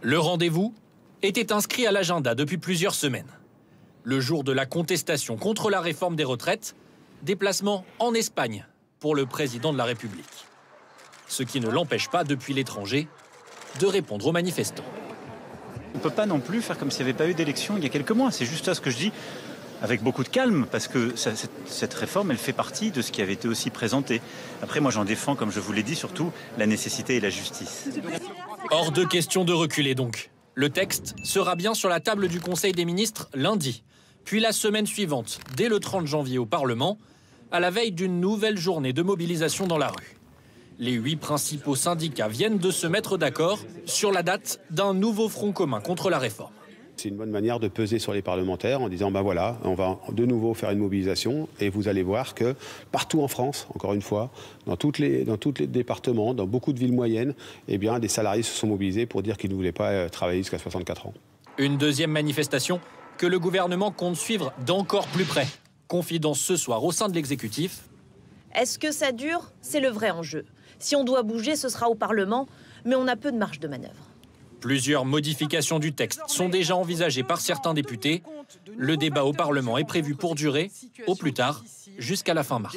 Le rendez-vous était inscrit à l'agenda depuis plusieurs semaines. Le jour de la contestation contre la réforme des retraites, déplacement en Espagne pour le président de la République. Ce qui ne l'empêche pas, depuis l'étranger, de répondre aux manifestants. On ne peut pas non plus faire comme s'il n'y avait pas eu d'élection il y a quelques mois. C'est juste ça ce que je dis, avec beaucoup de calme, parce que cette réforme, elle fait partie de ce qui avait été aussi présenté. Après, moi, j'en défends, comme je vous l'ai dit, surtout la nécessité et la justice. Hors de question de reculer donc. Le texte sera bien sur la table du Conseil des ministres lundi, puis la semaine suivante, dès le 30 janvier au Parlement, à la veille d'une nouvelle journée de mobilisation dans la rue. Les 8 principaux syndicats viennent de se mettre d'accord sur la date d'un nouveau front commun contre la réforme. C'est une bonne manière de peser sur les parlementaires en disant ben voilà, on va de nouveau faire une mobilisation et vous allez voir que partout en France, encore une fois, dans tous les départements, dans beaucoup de villes moyennes, eh bien, des salariés se sont mobilisés pour dire qu'ils ne voulaient pas travailler jusqu'à 64 ans. Une deuxième manifestation que le gouvernement compte suivre d'encore plus près. Confidence ce soir au sein de l'exécutif. Est-ce que ça dure? C'est le vrai enjeu. Si on doit bouger, ce sera au Parlement, mais on a peu de marge de manœuvre. Plusieurs modifications du texte sont déjà envisagées par certains députés. Le débat au Parlement est prévu pour durer, au plus tard, jusqu'à la fin mars.